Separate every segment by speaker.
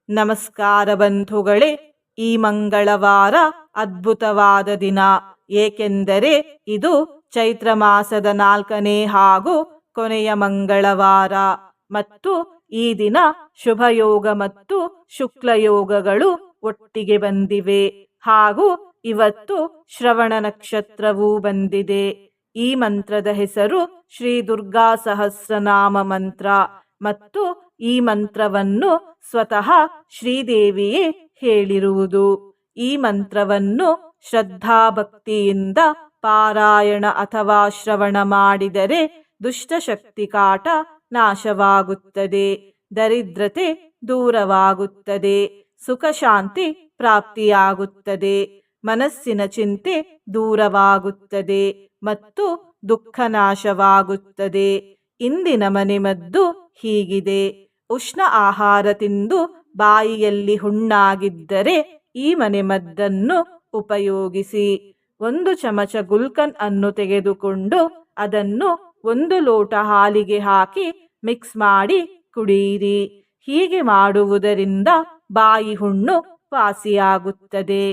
Speaker 1: ನಮಸ್ಕಾರ ಬಂಧುಗಳೇ. ಈ ಮಂಗಳವಾರ ಅದ್ಭುತವಾದ ದಿನ. ಏಕೆಂದರೆ ಇದು ಚೈತ್ರ ಮಾಸದ 4ನೇ ಹಾಗೂ ಕೊನೆಯ ಮಂಗಳವಾರ ಮತ್ತು ಈ ದಿನ ಶುಭಯೋಗ ಮತ್ತು ಶುಕ್ಲಯೋಗಗಳು ಒಟ್ಟಿಗೆ ಬಂದಿವೆ. ಹಾಗೂ ಇವತ್ತು ಶ್ರವಣ ನಕ್ಷತ್ರವೂ ಬಂದಿದೆ. ಈ ಮಂತ್ರದ ಹೆಸರು ಶ್ರೀ ದುರ್ಗಾ ಸಹಸ್ರನಾಮ ಮಂತ್ರ ಮತ್ತು ಈ ಮಂತ್ರವನ್ನು ಸ್ವತಃ ಶ್ರೀದೇವಿಯೇ ಹೇಳಿರುವುದು. ಈ ಮಂತ್ರವನ್ನು ಶ್ರದ್ಧಾಭಕ್ತಿಯಿಂದ ಪಾರಾಯಣ ಅಥವಾ ಶ್ರವಣ ಮಾಡಿದರೆ ದುಷ್ಟಶಕ್ತಿ ಕಾಟ ನಾಶವಾಗುತ್ತದೆ, ದರಿದ್ರತೆ ದೂರವಾಗುತ್ತದೆ, ಸುಖ ಶಾಂತಿ ಪ್ರಾಪ್ತಿಯಾಗುತ್ತದೆ, ಮನಸ್ಸಿನ ಚಿಂತೆ ದೂರವಾಗುತ್ತದೆ ಮತ್ತು ದುಃಖ ನಾಶವಾಗುತ್ತದೆ. ಇಂದಿನ ಮನೆಮದ್ದು ಹೀಗಿದೆ. ಉಷ್ಣ ಆಹಾರ ತಿಂದು ಬಾಯಿಯಲ್ಲಿ ಹುಣ್ಣಾಗಿದ್ದರೆ ಈ ಮನೆಮದ್ದನ್ನು ಉಪಯೋಗಿಸಿ. 1 ಚಮಚ ಗುಲ್ಕನ್ ಅನ್ನು ತೆಗೆದುಕೊಂಡು ಅದನ್ನು 1 ಲೋಟ ಹಾಲಿಗೆ ಹಾಕಿ ಮಿಕ್ಸ್ ಮಾಡಿ ಕುಡಿಯಿರಿ. ಹೀಗೆ ಮಾಡುವುದರಿಂದ ಬಾಯಿ ಹುಣ್ಣು ವಾಸಿಯಾಗುತ್ತದೆ.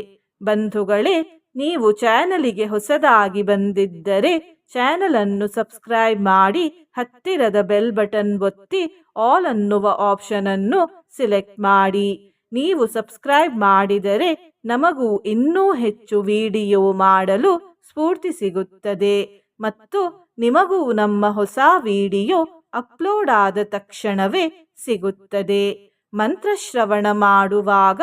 Speaker 1: ಬಂಧುಗಳೇ, ನೀವು ಚಾನಲಿಗೆ ಹೊಸದಾಗಿ ಬಂದಿದ್ದರೆ ಚಾನಲ್ ಅನ್ನು ಸಬ್ಸ್ಕ್ರೈಬ್ ಮಾಡಿ ಹತ್ತಿರದ ಬೆಲ್ ಬಟನ್ ಒತ್ತಿ ಆಲ್ ಅನ್ನುವ ಆಪ್ಷನ್ ಅನ್ನು ಸಿಲೆಕ್ಟ್ ಮಾಡಿ. ನೀವು ಸಬ್ಸ್ಕ್ರೈಬ್ ಮಾಡಿದರೆ ನಮಗೂ ಇನ್ನೂ ಹೆಚ್ಚು ವಿಡಿಯೋ ಮಾಡಲು ಸ್ಫೂರ್ತಿ ಸಿಗುತ್ತದೆ ಮತ್ತು ನಿಮಗೂ ನಮ್ಮ ಹೊಸ ವಿಡಿಯೋ ಅಪ್ಲೋಡ್ ಆದ ತಕ್ಷಣವೇ ಸಿಗುತ್ತದೆ. ಮಂತ್ರಶ್ರವಣ ಮಾಡುವಾಗ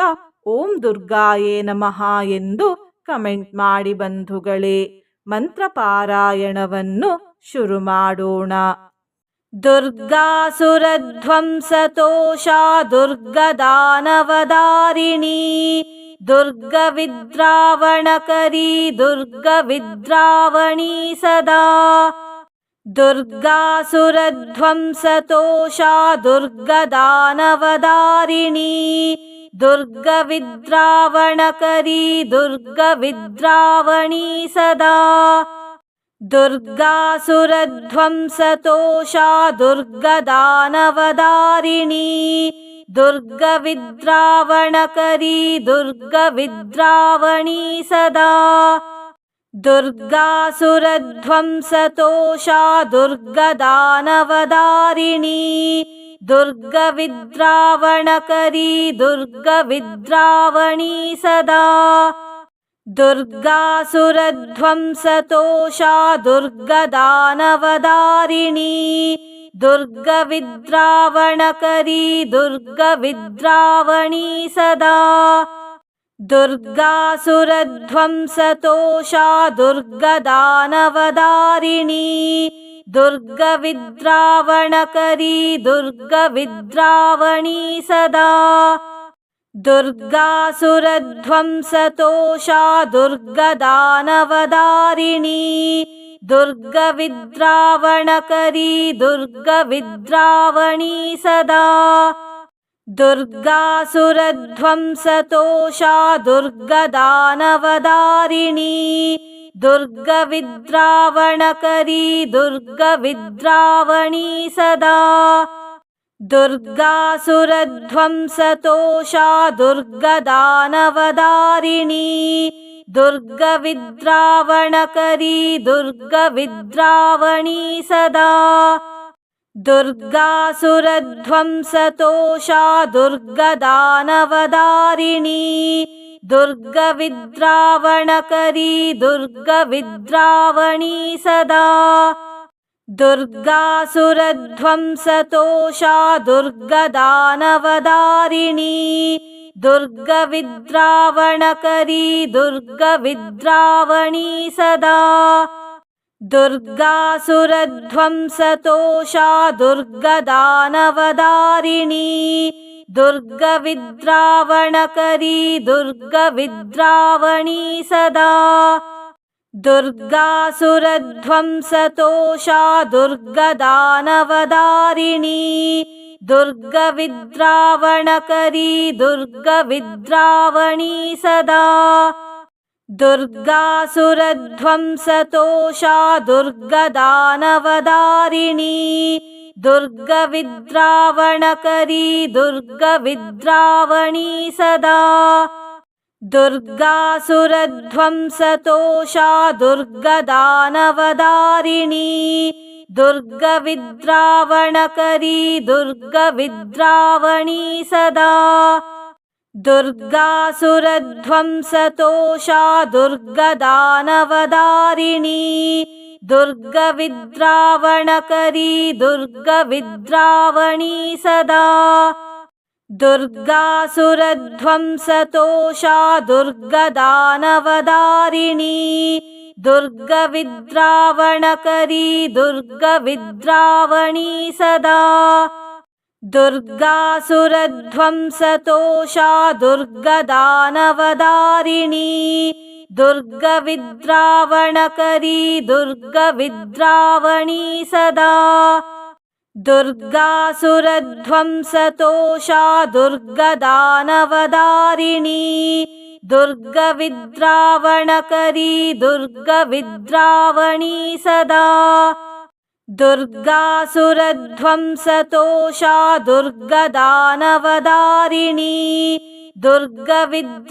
Speaker 1: ಓಂ ದುರ್ಗಾಯೇ ನಮಃ ಎಂದು ಕಮೆಂಟ್ ಮಾಡಿ ಬಂಧುಗಳೇ. ಮಂತ್ರ ಪಾರಾಯಣವನ್ನು ಶುರು ಮಾಡೋಣ. ದುರ್ಗಾಸುರಧ್ವಂಸತೋಷಾ ದುರ್ಗದಾನವದಾರಿಣಿ ದುರ್ಗವಿದ್ರಾವಣಕರಿ ದುರ್ಗವಿದ್ರಾವಣಿ ಸದಾ. ದುರ್ಗಾಸುರಧ್ವಂಸತೋಷಾ ದುರ್ಗದಾನವದಾರಿಣಿ ದುರ್ಗವಿದ್ರಾವಣಕರಿ ದುರ್ಗವಿದ್ರಾವಣಿ ಸದಾ. ದುರ್ಗಾಸುರಧ್ವಂಸತೋಷಾ ದುರ್ಗದಾನವದಾರಿಣಿ ದುರ್ಗವಿದ್ರಾವಣಕರಿ ದುರ್ಗವಿದ್ರಾವಣಿ ಸದಾ. ದುರ್ಗಾಸುರಧ್ವಂಸತೋಷಾ ದುರ್ಗದಾನವದಾರಿಣಿ ದುರ್ಗವಿದ್ರಾವಣಕರಿ ದುರ್ಗವಿದ್ರಾವಣಿ ಸದಾ. ದುರ್ಗಾಸುರಧ್ವಂಸತೋಷಾ ದುರ್ಗದಾನವದಾರಿಣಿ ದುರ್ಗವಿದ್ರಾವಣಕರಿ ದುರ್ಗವಿದ್ರಾವಣಿ ಸದಾ. ದುರ್ಗಾಸುರಧ್ವಂಸತೋಷಾ ದುರ್ಗದಾನವದಾರಿಣಿ ದುರ್ಗವಿದ್ರಾವಣಕರಿ ದುರ್ಗವಿದ್ರಾವಣಿ ಸದಾ. ದುರ್ಗಾಸುರಧ್ವಂಸತೋಷಾ ದುರ್ಗದಾನವದಾರಿಣಿ ದುರ್ಗವಿದ್ರಾವಣಕರಿ ದುರ್ಗವಿದ್ರಾವಣಿ ಸದಾ. ದುರ್ಗಾಸುರಧ್ವಂಸತೋಷಾ ದುರ್ಗದಾನವದಾರಿಣಿ ದುರ್ಗವಿದ್ರಾವಣಕರಿ ದುರ್ಗವಿದ್ರಾವಣಿ ಸದಾ. ದುರ್ಗಾಸುರಧ್ವಂಸತೋಷಾ ದುರ್ಗದಾನವದಾರಿಣಿ ದುರ್ಗವಿದ್ರಾವಣಕರಿ ದುರ್ಗವಿದ್ರಾವಣಿ ಸದಾ. ದುರ್ಗಾಸುರಧ್ವಂಸತೋಷಾ ದುರ್ಗದಾನವದಾರಿಣಿ ದುರ್ಗವಿದ್ರಾವಣಕರಿ ದುರ್ಗವಿದ್ರಾವಣಿ ಸದಾ. ದುರ್ಗಾಸುರಧ್ವಂಸತೋಷಾ ದುರ್ಗದಾನವದಾರಿಣಿ ದುರ್ಗವಿದ್ರಾವಣಕರಿ ದುರ್ಗವಿದ್ರಾವಣಿ ಸದಾ. ದುರ್ಗಾಸುರಧ್ವಂಸತೋಷಾ ದುರ್ಗದಾನವದಾರಿಣಿ ದುರ್ಗವಿದ್ರಾವಣಕರಿ ದುರ್ಗವಿದ್ರಾವಣಿ ಸದಾ. ದುರ್ಗಾಸುರಧ್ವಂಸತೋಷಾ ದುರ್ಗದಾನವದಾರಿಣಿ ದುರ್ಗವಿದ್ರಾವಣಕರಿ ದುರ್ಗವಿದ್ರಾವಣಿ ಸದಾ. ದುರ್ಗಾಸುರಧ್ವಂಸತೋಷಾ ದುರ್ಗದಾನವದಾರಿಣಿ दुर्गविद्रावणकरी दुर्गविद्रावणी सदा दुर्गासुरध्वंसतोषा दुर्गदानवदारिणी दुर्गविद्रावणकरी दुर्गविद्रावणी सदा दुर्गासुरध्वंसतोषा दुर्गदानवदारिणी दुर्गविद्रावणकरी दुर्गविद्रावणी सदा दुर्गासुरध्वंसतोषा दुर्गदानवदारिणी दुर्गविद्रावणकरी दुर्गविद्रावणी सदा दुर्गासुरध्वंसतोषा दुर्गदानवदारिणी दुर्गविद्रावणकरी दुर्गविद्रावणी सदा दुर्गासुरध्वंसतोषा दुर्गदानवदारिणी दुर्गविद्रावणकरी दुर्गविद्रावणी सदा दुर्गासुरध्वंसतोषा दुर्गदानवदारिणी दुर्गविद्रावणकरी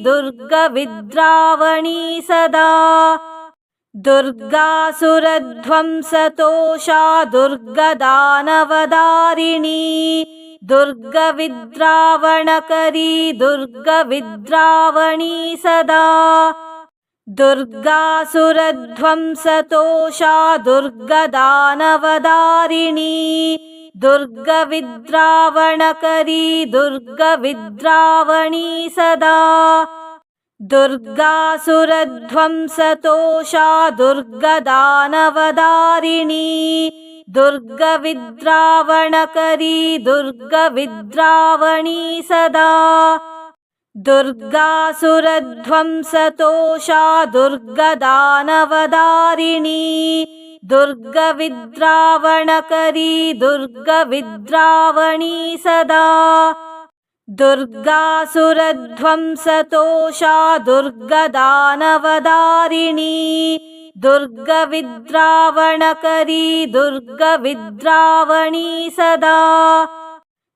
Speaker 1: दुर्गविद्रावणी सदा दुर्गासुरध्वंसतोषा दुर्गदानवदारिणी दुर्गविद्रावणकरी दुर्गविद्रावणी सदा दुर्गासुरध्वंसतोषा दुर्गदानवदारिणी दुर्गविद्रावणकरी दुर्गविद्रावणी सदा दुर्गासुरध्वंसतोषा दुर्गदानवदारिणी दुर्गविद्रावणकरी दुर्गविद्रावणी सदा दुर्गासुरध्वंसतोषा दुर्गदानवदारिणी दुर्गविद्रावणकरी दुर्गविद्रावणी सदा दुर्गासुरध्वंसतोषा दुर्गदानवदारिणी दुर्गविद्रावणकरी दुर्गविद्रावणी सदा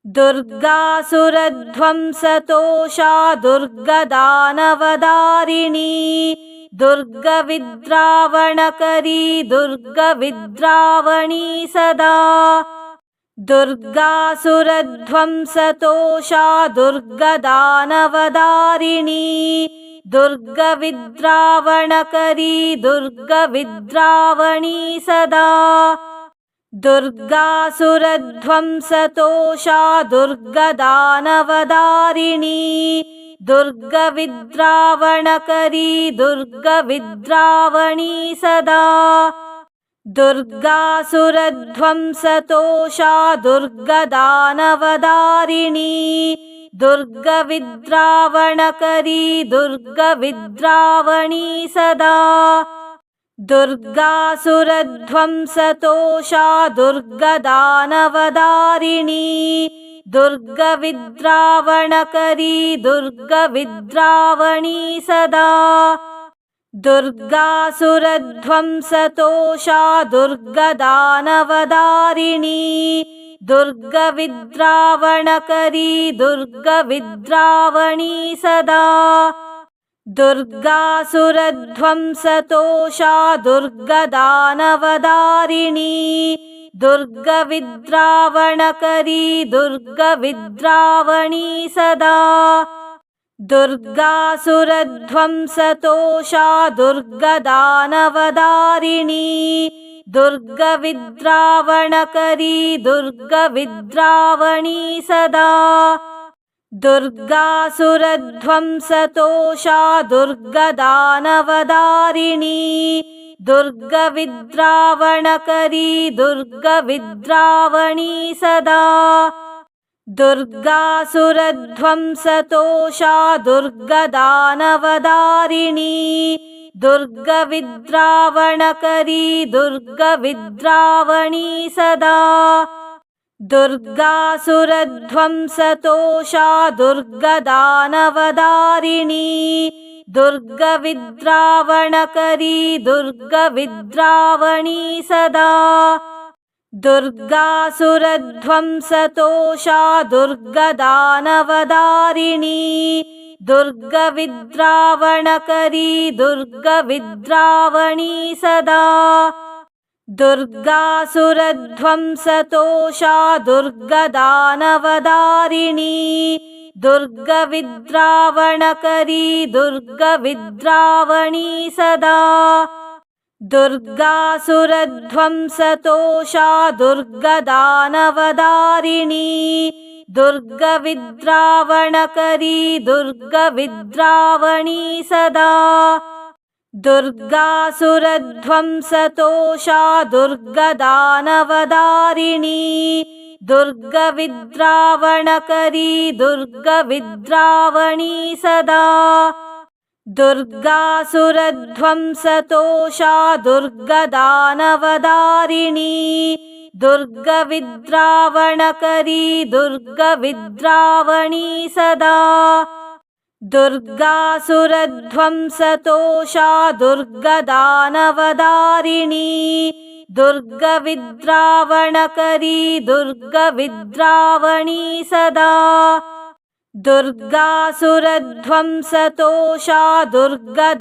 Speaker 1: दुर्गासुरध्वंसतोषा दुर्गदानवदारिणी दुर्गविद्रावणकरी दुर्गविद्रावणी सदा दुर्गासुरध्वंसतोषा दुर्गदानवदारिणी दुर्गविद्रावणकरी दुर्गविद्रावणी सदा दुर्गासुरध्वंसतोषा दुर्गदानवदारिणी दुर्गविद्रावणकरी दुर्गविद्रावणी सदा दुर्गासुरध्वंसतोषा दुर्गदानवदारिणी दुर्गविद्रावणकरी दुर्गविद्रावणी सदा दुर्गासुरध्वंसतोषा दुर्गदानवदारिणी दुर्गविद्रावणकरी दुर्गविद्रावणी सदा दुर्गासुरध्वंसतोषा दुर्गदानवदारिणी दुर्गविद्रावणकरी दुर्गविद्रावणी सदा दुर्गासुरध्वंसतोषा दुर्गदानवदारिणी दुर्गविद्रावणकरी दुर्गविद्रावणी सदा दुर्गासुरध्वंसतोषा दुर्गदानवदारिणी दुर्गविद्रावणकरी दुर्गविद्रावणी सदा दुर्गासुरध्वंसतोषा दुर्गदानवदारिणी दुर्गविद्रावणकरी दुर्गविद्रावणी सदा दुर्गासुरध्वंसतोषा दुर्गदानवदारिणी दुर्गविद्रावणकरी दुर्गविद्रावणी सदा दुर्गासुरध्वंसतोषा दुर्गदानवदारिणी दुर्गविद्रावणकरी दुर्गविद्रावणी सदा दुर्गासुरध्वंसतोषा दुर्गदानवदारिणी दुर्गविद्रावणकरी दुर्गविद्रावणी सदा दुर्गासुरध्वंसतोषा दुर्गदानवदारिणी दुर्गविद्रावणकरी दुर्गविद्रावणी सदा दुर्गासुरध्वंसतोषा दुर्गदानवदारिणी दुर्गविद्रावणकरी दुर्गविद्रावणी सदा दुर्गासुरध्वंसतोषा दुर्गदानवदारिणी दुर्गविद्रावणकरी दुर्गविद्रावणी सदा दुर्गासुरध्वंसतोषा दुर्गदानवदारिणी दुर्गविद्रावणकरी दुर्गविद्रावणी सदा दुर्गासुरध्वंसतोषा दुर्गदानवदारिणी दुर्गविद्रावणकरी दुर्गविद्रावणी सदा दुर्गासुरध्वंसतोषा दुर्गदानवदारिणी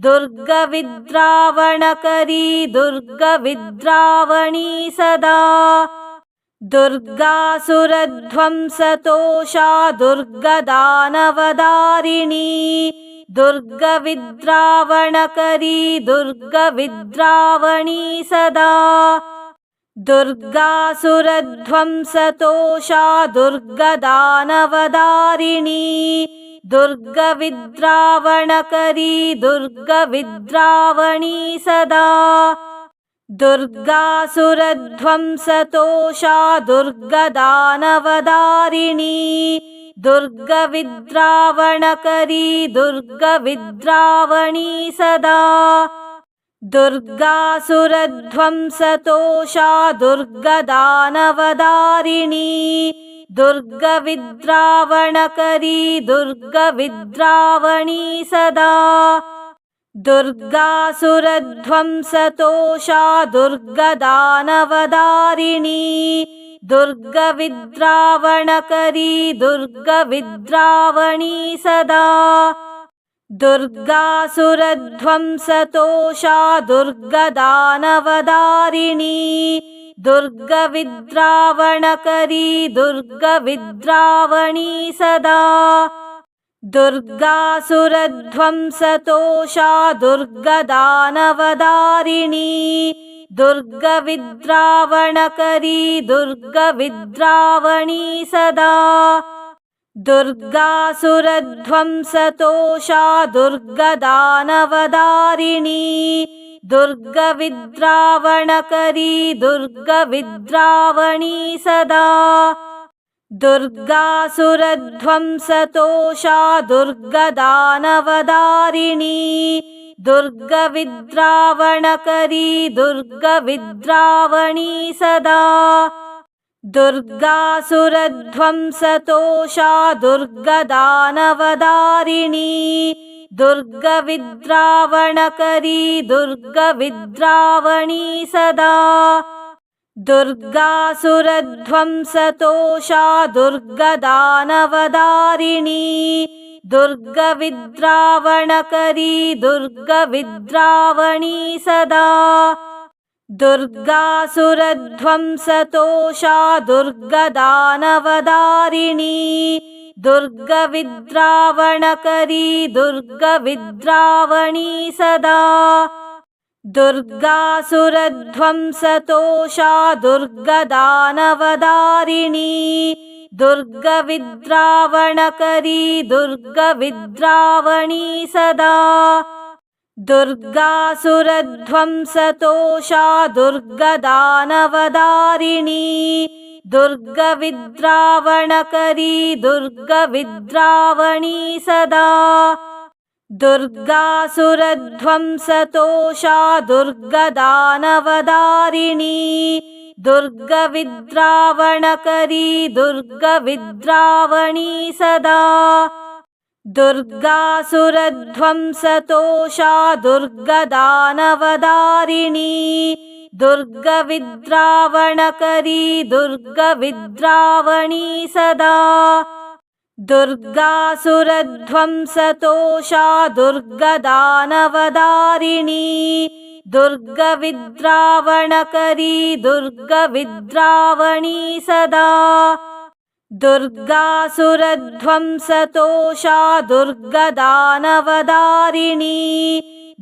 Speaker 1: दुर्गविद्रावणकरी दुर्गविद्रावणी सदा दुर्गासुरध्वंसतोषा दुर्गदानवदारिणी दुर्गविद्रावणकरी दुर्गविद्रावणी सदा दुर्गासुरध्वंसतोषा दुर्गदानवदारिणी दुर्गविद्रावणकरी दुर्गविद्रावणी सदा दुर्गासुरध्वंसतोषा दुर्गदानवदारिणी दुर्गविद्रावणकरी दुर्गविद्रावणी सदा दुर्गासुरध्वंसतोषा दुर्गदानवदारिणी दुर्गविद्रावणकरी दुर्गविद्रावणी सदा दुर्गासुरध्वंसतोषा दुर्गदानवदारिणी दुर्गविद्रावणकरी दुर्गविद्रावणी सदा दुर्गासुरध्वंसतोषा दुर्गदानवदारिणी दुर्गविद्रावणकरी दुर्गविद्रावणी सदा दुर्गासुरध्वंसतोषा दुर्गदानवदारिणी दुर्गविद्रावणकरी दुर्गविद्रावणी सदा दुर्गासुरध्वंसतोषा दुर्गदानवदारिणी दुर्गविद्रावणकरी दुर्गविद्रावणी सदा दुर्गासुरध्वंसतोषा दुर्गदानवदारिणी दुर्गविद्रावणकरी दुर्गविद्रावणी सदा दुर्गासुरध्वंसतोषा दुर्गदानवदारिणी दुर्गविद्रावणकरी दुर्गविद्रावणी सदा दुर्गासुरध्वंसतोषा दुर्गदानवदारिणी दुर्गविद्रावणकरी दुर्गविद्रावणी सदा दुर्गासुरध्वंसतोषा दुर्गदानवदारिणी दुर्गविद्रावणकरी दुर्गविद्रावणी सदा दुर्गासुरध्वंसतोषा दुर्गदानवदारिणी दुर्गविद्रावणकरी दुर्गविद्रावणी सदा दुर्गासुरध्वंसतोषा दुर्गदानवदारिणी दुर्गविद्रावणकरी दुर्गविद्रावणी सदा दुर्गासुरध्वंसतोषा दुर्गदानवदारिणी दुर्गविद्रावणकरी दुर्गविद्रावणी सदा दुर्गासुरध्वंसतोषा दुर्गदानवदारिणी दुर्गविद्रावणकरी दुर्गविद्रावणी सदा दुर्गासुरध्वंसतोषा दुर्गदानवदारिणी दुर्गविद्रावणकरी दुर्गविद्रावणी सदा दुर्गासुरध्वंसतोषा दुर्गदानवदारिणी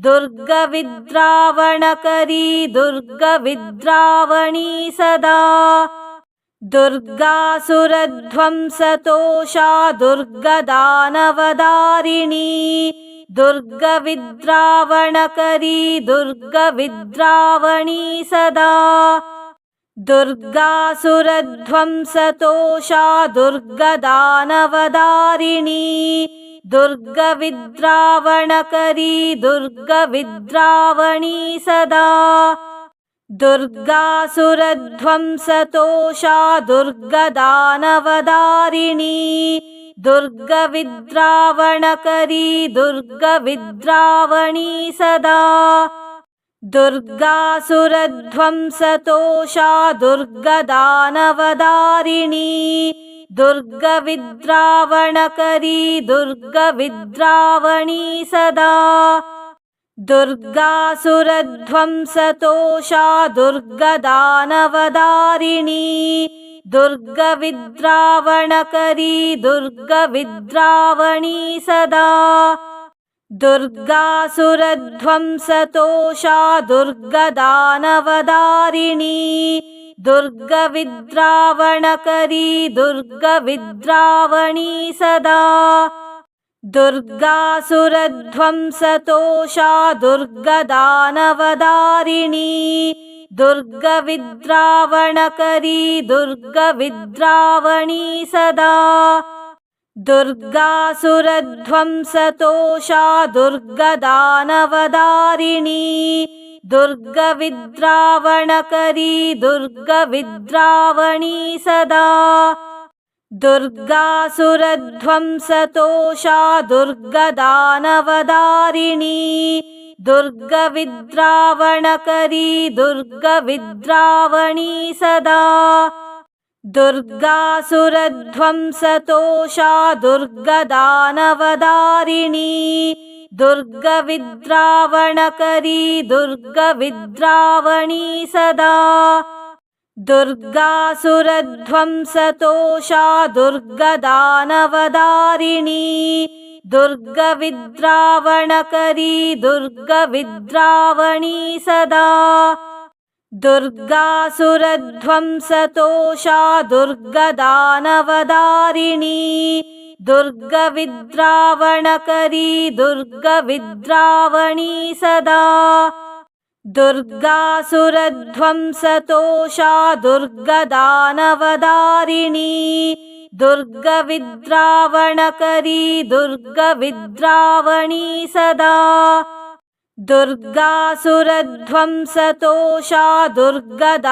Speaker 1: दुर्गविद्रावणकरी दुर्गविद्रावणी सदा दुर्गासुरध्वंसतोषा दुर्गदानवदारिणी दुर्गविद्रावणकरी दुर्गविद्रावणी सदा दुर्गासुरध्वंसतोषा दुर्गदानवदारिणी दुर्गविद्रावणकरी दुर्गविद्रावणी सदा दुर्गासुरध्वंसतोषा दुर्गदानवदारिणी दुर्गविद्रावणकरी दुर्गविद्रावणी सदा दुर्गासुरध्वंसतोषा दुर्गदानवदारिणी दुर्गविद्रावणकरी दुर्गविद्रावणी सदा दुर्गासुरध्वंसतोषा दुर्गदानवदारिणी दुर्गविद्रावणकरी दुर्गविद्रावणी सदा दुर्गासुरध्वंसतोषा दुर्गदानवदारिणी दुर्गविद्रावणकरी दुर्गविद्रावणी सदा दुर्गासुरध्वंसतोषा दुर्गदानवदारिणी दुर्गविद्रावणकरी दुर्गविद्रावणी सदा दुर्गासुरध्वंसतोषा दुर्गदानवदारिणी दुर्गविद्रावणकरी दुर्गविद्रावणी सदा दुर्गासुरध्वंसतोषा दुर्गदानवदारिणी दुर्गविद्रावणकरी दुर्गविद्रावणी सदा दुर्गासुरध्वंसतोषा दुर्गदानवदारिणी दुर्गविद्रावणकरी दुर्गविद्रावणी सदा दुर्गासुरध्वंसतोषा दुर्गदानवदारिणी दुर्गविद्रावणकरी दुर्गविद्रावणी सदा दुर्गासुरध्वंसतोषा दुर्गदानवदारिणी दुर्गविद्रावणकरी दुर्गविद्रावणी सदा दुर्गासुरध्वंसतोषा दुर्गदानवदारिणी दुर्गविद्रावणकरी दुर्गविद्रावणी सदा दुर्गासुरध्वंसतोषा दुर्गदानवदारिणी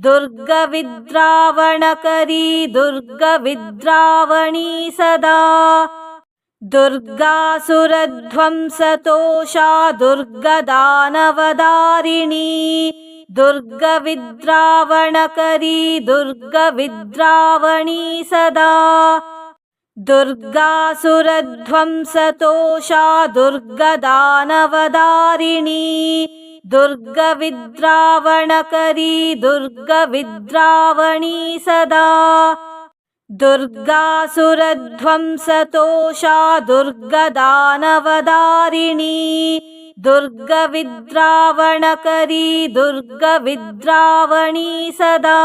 Speaker 1: दुर्गविद्रावणकरी दुर्गविद्रावणी सदा दुर्गासुरध्वंसतोषा दुर्गदानवदारिणी दुर्गविद्रावणकरी दुर्गविद्रावणी सदा दुर्गासुरध्वंसतोषा दुर्गदानवदारिणी दुर्गविद्रावणकरी दुर्गविद्रावणी सदा दुर्गासुरध्वंसतोषा दुर्गदानवदारिणी दुर्गविद्रावणकरी दुर्गविद्रावणी सदा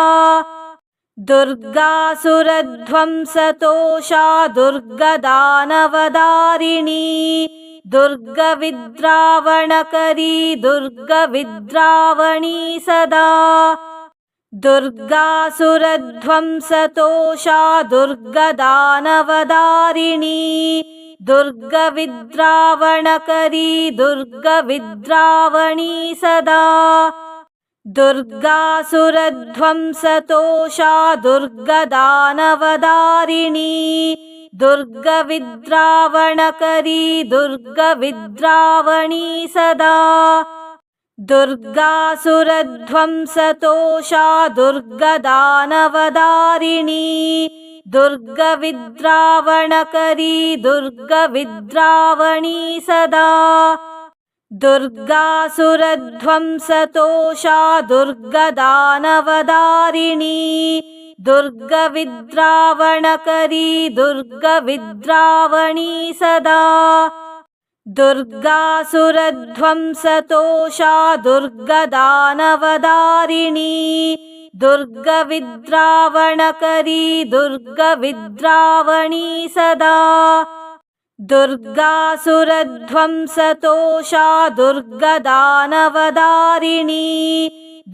Speaker 1: दुर्गासुरध्वंसतोषा दुर्गदानवदारिणी दुर्गविद्रावणकरी दुर्गविद्रावणी सदा दुर्गासुरध्वंसतोषा दुर्गदानवदारिणी दुर्गविद्रावणकरी दुर्गविद्रावणी सदा दुर्गासुरध्वंसतोषा दुर्गदानवदारिणी दुर्गविद्रावणकरी दुर्गविद्रावणी सदा दुर्गासुरध्वंसतोषा दुर्गदानवदारिणी दुर्गविद्रावणकरी दुर्गविद्रावणी सदा दुर्गासुरध्वंसतोषा दुर्गदानवदारिणी दुर्गविद्रावणकरी दुर्गविद्रावणी सदा दुर्गासुरध्वंसतोषा दुर्गदानवदारिणी दुर्गविद्रावणकरी दुर्गविद्रावणी सदा दुर्गासुरध्वंसतोषा दुर्गदानवदारिणी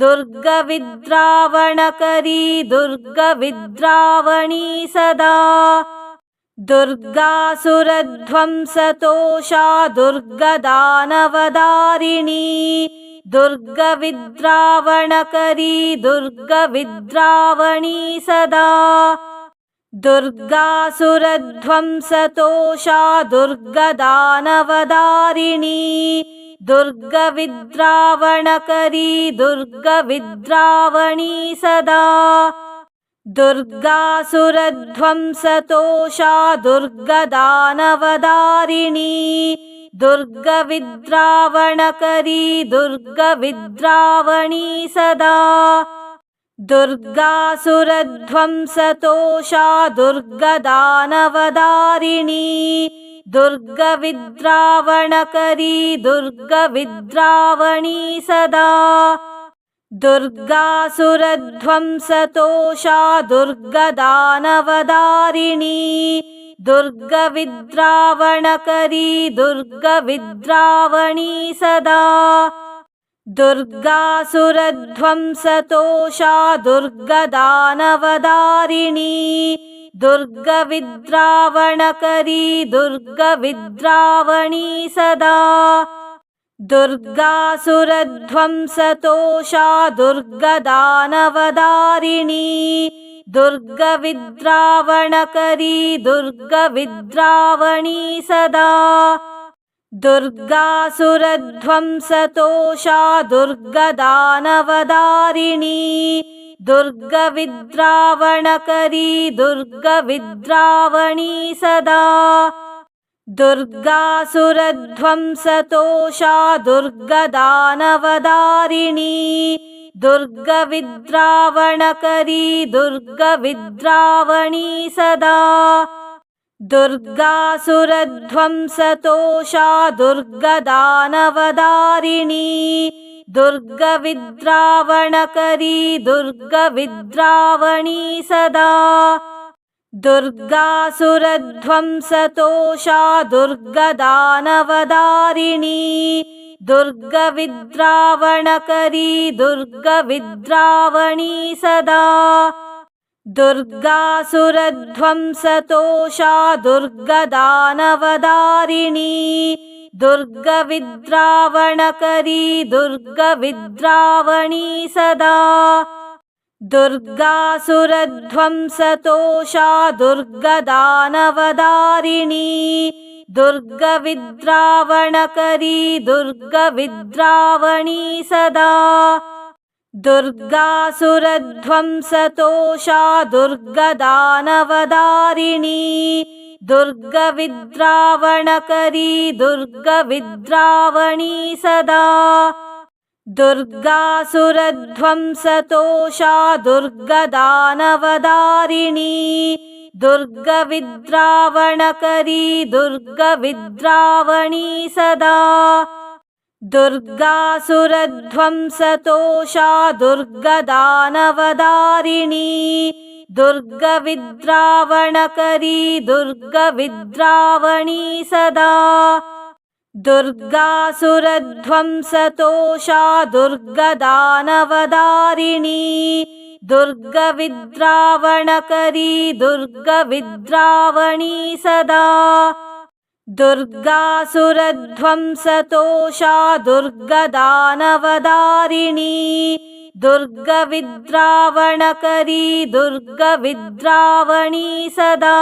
Speaker 1: दुर्गविद्रावणकरी दुर्गविद्रावणी सदा दुर्गासुरध्वंसतोषा दुर्गदानवदारिणी दुर्गविद्रावणकरी दुर्गविद्रावणी सदा दुर्गासुरध्वंसतोषा दुर्गदानवदारिणी दुर्गविद्रावणकरी दुर्गविद्रावणी सदा दुर्गासुरध्वंसतोषा दुर्गदानवदारिणी दुर्गविद्रावणकरी दुर्गविद्रावणी सदा दुर्गासुरध्वंसतोषा दुर्गदानवदारिणी दुर्गविद्रावणकरी दुर्गविद्रावणी सदा दुर्गासुरध्वंसतोषा दुर्गदानवदारिणी दुर्गविद्रावणकरी दुर्गविद्रावणी सदा दुर्गासुरध्वंसतोषा दुर्गदानवदारिणी दुर्गविद्रावणकरी दुर्गविद्रावणी सदा दुर्गासुरध्वंसतोषा दुर्गदानवदारिणी दुर्गविद्रावणकरी दुर्गविद्रावणी सदा दुर्गासुरध्वंसतोषा दुर्गदानवदारिणी दुर्गविद्रावणकरी दुर्गविद्रावणी सदा दुर्गासुरध्वंसतोषा दुर्गदानवदारिणी दुर्गविद्रावणकरी दुर्गविद्रावणी सदा दुर्गासुरध्वंसतोषा दुर्गदानवदारिणी दुर्गविद्रावणकरी दुर्गविद्रावणी सदा दुर्गासुरध्वंसतोषा दुर्गदानवदारिणी दुर्गविद्रावणकरी दुर्गविद्रावणी सदा दुर्गासुरध्वंसतोषा दुर्गदानवदारिणी दुर्गविद्रावणकरी दुर्गविद्रावणी सदा दुर्गासुरध्वंसतोषा दुर्गदानवदारिणी दुर्गविद्रावणकरी दुर्गविद्रावणी सदा दुर्गासुरध्वंसतोषा दुर्गदानवदारिणी दुर्गविद्रावणकरी दुर्गविद्रावणी सदा दुर्गासुरध्वंसतोषा दुर्गदानवदारिणी दुर्गविद्रावणकरी दुर्गविद्रावणी सदा दुर्गासुरध्वंसतोषा दुर्गदानवदारिणी दुर्गविद्रावणकरी दुर्गविद्रावणी सदा दुर्गासुरध्वंसतोषा दुर्गदानवदारिणी दुर्गविद्रावणकरी दुर्गविद्रावणी सदा दुर्गासुरध्वंसतोषा दुर्गदानवदारिणी दुर्गविद्रावणकरी दुर्गविद्रावणी सदा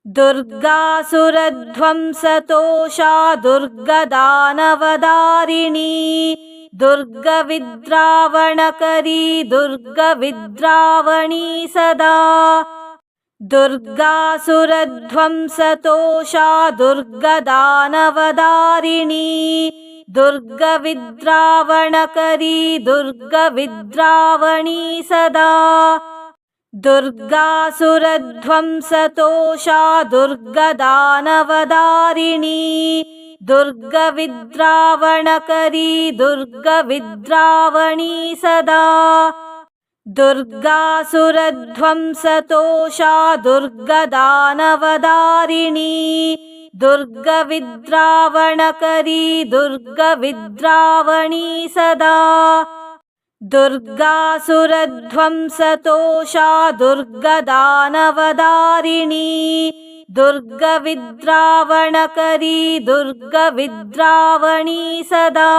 Speaker 1: दुर्गासुरध्वंसतोषा दुर्गदानवदारिणी दुर्गविद्रावणकरी दुर्गविद्रावणी सदा दुर्गासुरध्वंसतोषा दुर्गदानवदारिणी दुर्गविद्रावणकरी दुर्गविद्रावणी सदा दुर्गासुरध्वंसतोषा दुर्गदानवदारिणी दुर्गविद्रावणकरी दुर्गविद्रावणी सदा दुर्गासुरध्वंसतोषा दुर्गदानवदारिणी दुर्गविद्रावणकरी दुर्गविद्रावणी सदा दुर्गासुरध्वंसतोषा दुर्गदानवदारिणी दुर्गविद्रावणकरी दुर्गविद्रावणी सदा।